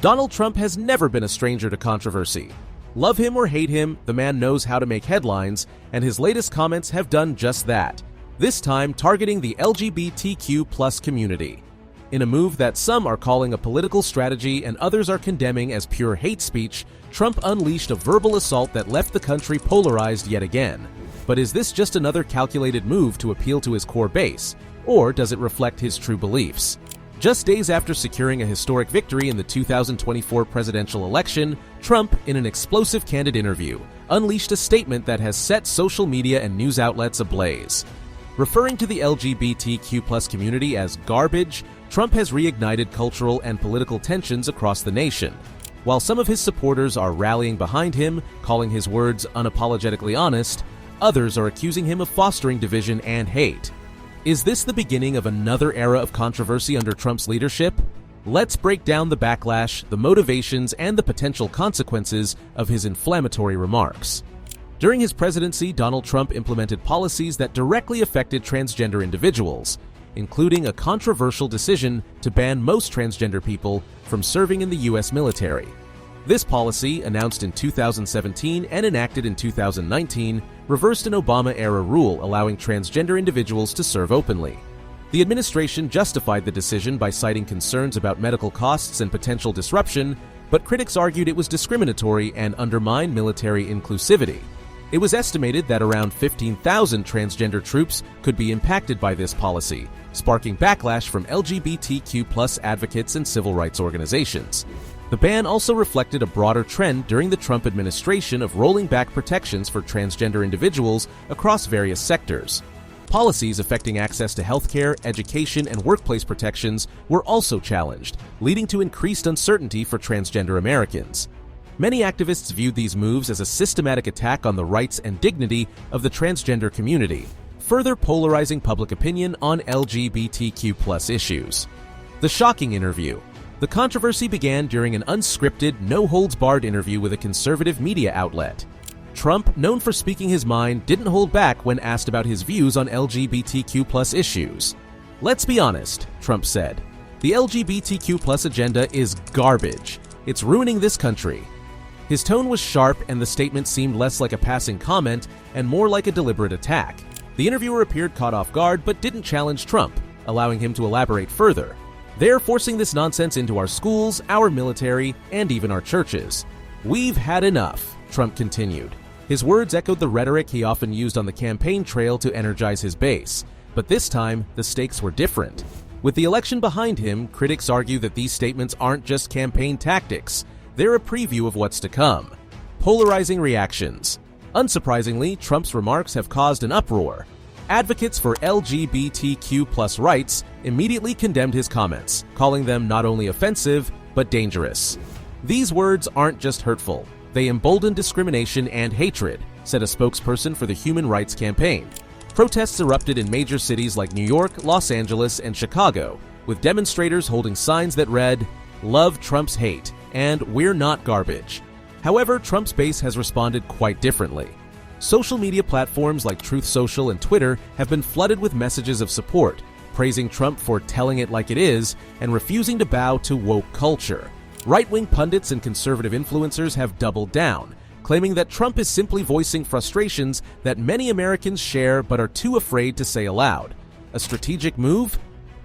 Donald Trump has never been a stranger to controversy. Love him or hate him, the man knows how to make headlines, and his latest comments have done just that, this time targeting the LGBTQ+ community. In a move that some are calling a political strategy and others are condemning as pure hate speech, Trump unleashed a verbal assault that left the country polarized yet again. But is this just another calculated move to appeal to his core base, or does it reflect his true beliefs? Just days after securing a historic victory in the 2024 presidential election, Trump, in an explosive candid interview, unleashed a statement that has set social media and news outlets ablaze. Referring to the LGBTQ+ community as garbage, Trump has reignited cultural and political tensions across the nation. While some of his supporters are rallying behind him, calling his words unapologetically honest, others are accusing him of fostering division and hate. Is this the beginning of another era of controversy under Trump's leadership? Let's break down the backlash, the motivations, and the potential consequences of his inflammatory remarks. During his presidency, Donald Trump implemented policies that directly affected transgender individuals, including a controversial decision to ban most transgender people from serving in the U.S. military. This policy, announced in 2017 and enacted in 2019, reversed an Obama-era rule allowing transgender individuals to serve openly. The administration justified the decision by citing concerns about medical costs and potential disruption, but critics argued it was discriminatory and undermined military inclusivity. It was estimated that around 15,000 transgender troops could be impacted by this policy, sparking backlash from LGBTQ+ advocates and civil rights organizations. The ban also reflected a broader trend during the Trump administration of rolling back protections for transgender individuals across various sectors. Policies affecting access to healthcare, education, and workplace protections were also challenged, leading to increased uncertainty for transgender Americans. Many activists viewed these moves as a systematic attack on the rights and dignity of the transgender community, further polarizing public opinion on LGBTQ+ issues. The shocking interview. The controversy began during an unscripted, no-holds-barred interview with a conservative media outlet. Trump, known for speaking his mind, didn't hold back when asked about his views on LGBTQ+ issues. "Let's be honest," Trump said. "The LGBTQ+ agenda is garbage. It's ruining this country." His tone was sharp and the statement seemed less like a passing comment and more like a deliberate attack. The interviewer appeared caught off guard but didn't challenge Trump, allowing him to elaborate further. "They're forcing this nonsense into our schools, our military, and even our churches. We've had enough," Trump continued. His words echoed the rhetoric he often used on the campaign trail to energize his base, but this time, the stakes were different. With the election behind him, critics argue that these statements aren't just campaign tactics, they're a preview of what's to come. Polarizing reactions. Unsurprisingly, Trump's remarks have caused an uproar. Advocates for LGBTQ+ rights immediately condemned his comments, calling them not only offensive, but dangerous. "These words aren't just hurtful, they embolden discrimination and hatred," said a spokesperson for the Human Rights Campaign. Protests erupted in major cities like New York, Los Angeles, and Chicago, with demonstrators holding signs that read, "Love Trump's hate," and "We're not garbage." However, Trump's base has responded quite differently. Social media platforms like Truth Social and Twitter have been flooded with messages of support, praising Trump for telling it like it is and refusing to bow to woke culture. Right-wing pundits and conservative influencers have doubled down, claiming that Trump is simply voicing frustrations that many Americans share but are too afraid to say aloud. A strategic move?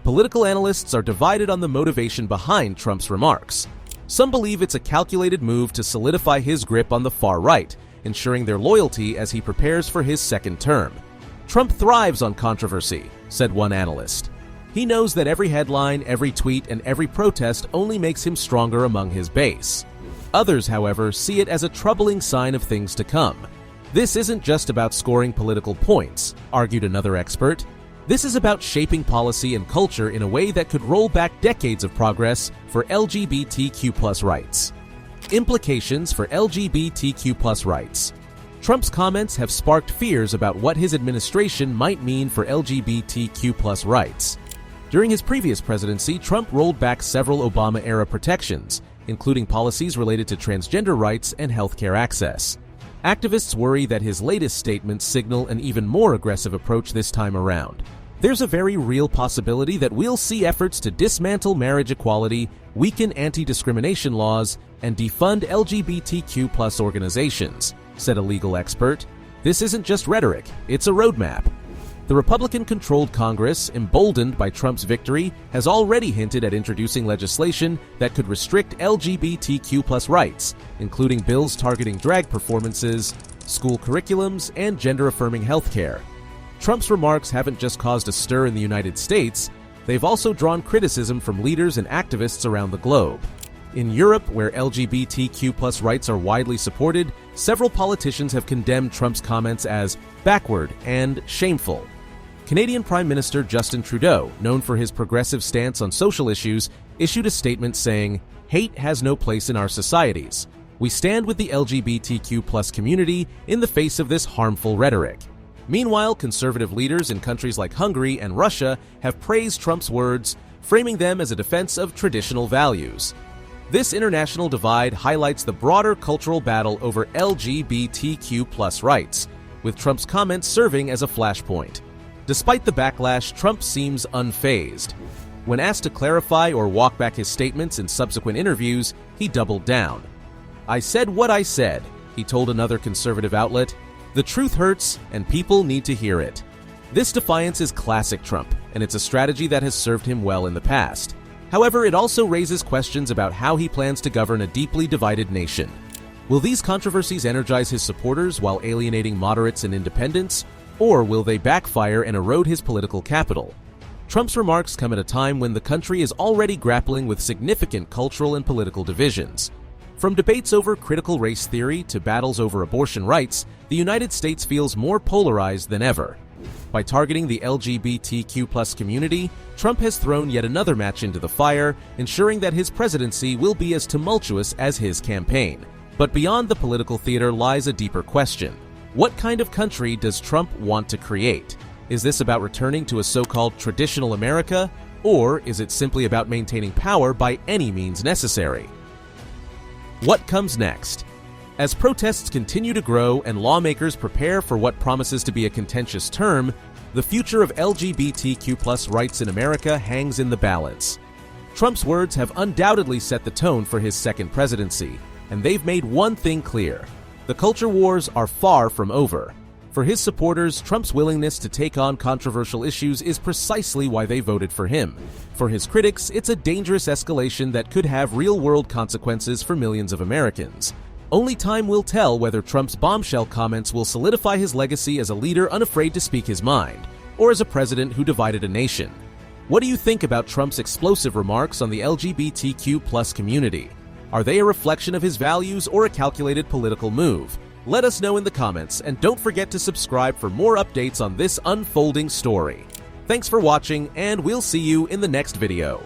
Political analysts are divided on the motivation behind Trump's remarks. Some believe it's a calculated move to solidify his grip on the far right, ensuring their loyalty as he prepares for his second term. "Trump thrives on controversy," said one analyst. "He knows that every headline, every tweet, and every protest only makes him stronger among his base." Others, however, see it as a troubling sign of things to come. "This isn't just about scoring political points," argued another expert. "This is about shaping policy and culture in a way that could roll back decades of progress for LGBTQ+ rights." Implications for LGBTQ+ rights. Trump's comments have sparked fears about what his administration might mean for LGBTQ+ rights. During his previous presidency, Trump rolled back several Obama-era protections, including policies related to transgender rights and healthcare access. Activists worry that his latest statements signal an even more aggressive approach this time around. there's a very real possibility that we'll see efforts to dismantle marriage equality, weaken anti-discrimination laws, and defund LGBTQ+ organizations, said a legal expert. This isn't just rhetoric, it's a roadmap. The Republican-controlled Congress, emboldened by Trump's victory, has already hinted at introducing legislation that could restrict LGBTQ+ rights, including bills targeting drag performances, school curriculums, and gender-affirming healthcare. Trump's remarks haven't just caused a stir in the United States, they've also drawn criticism from leaders and activists around the globe. In Europe, where LGBTQ+ rights are widely supported, several politicians have condemned Trump's comments as backward and shameful. Canadian Prime Minister Justin Trudeau, known for his progressive stance on social issues, issued a statement saying, "Hate has no place in our societies. We stand with the LGBTQ+ community in the face of this harmful rhetoric." Meanwhile, conservative leaders in countries like Hungary and Russia have praised Trump's words, framing them as a defense of traditional values. This international divide highlights the broader cultural battle over LGBTQ+ rights, with Trump's comments serving as a flashpoint. Despite the backlash, Trump seems unfazed. When asked to clarify or walk back his statements in subsequent interviews, he doubled down. "I said what I said," he told another conservative outlet. "The truth hurts, and people need to hear it." This defiance is classic Trump, and it's a strategy that has served him well in the past. However, it also raises questions about how he plans to govern a deeply divided nation. Will these controversies energize his supporters while alienating moderates and independents, or will they backfire and erode his political capital? Trump's remarks come at a time when the country is already grappling with significant cultural and political divisions. From debates over critical race theory to battles over abortion rights, the United States feels more polarized than ever. By targeting the LGBTQ+ community, Trump has thrown yet another match into the fire, ensuring that his presidency will be as tumultuous as his campaign. But beyond the political theater lies a deeper question. What kind of country does Trump want to create? Is this about returning to a so-called traditional America, or is it simply about maintaining power by any means necessary? What comes next? As protests continue to grow and lawmakers prepare for what promises to be a contentious term, the future of LGBTQ+ rights in America hangs in the balance. Trump's words have undoubtedly set the tone for his second presidency, and they've made one thing clear: the culture wars are far from over. For his supporters, Trump's willingness to take on controversial issues is precisely why they voted for him. For his critics, it's a dangerous escalation that could have real-world consequences for millions of Americans. Only time will tell whether Trump's bombshell comments will solidify his legacy as a leader unafraid to speak his mind, or as a president who divided a nation. What do you think about Trump's explosive remarks on the LGBTQ+ community? Are they a reflection of his values or a calculated political move? Let us know in the comments, and don't forget to subscribe for more updates on this unfolding story. Thanks for watching, and we'll see you in the next video.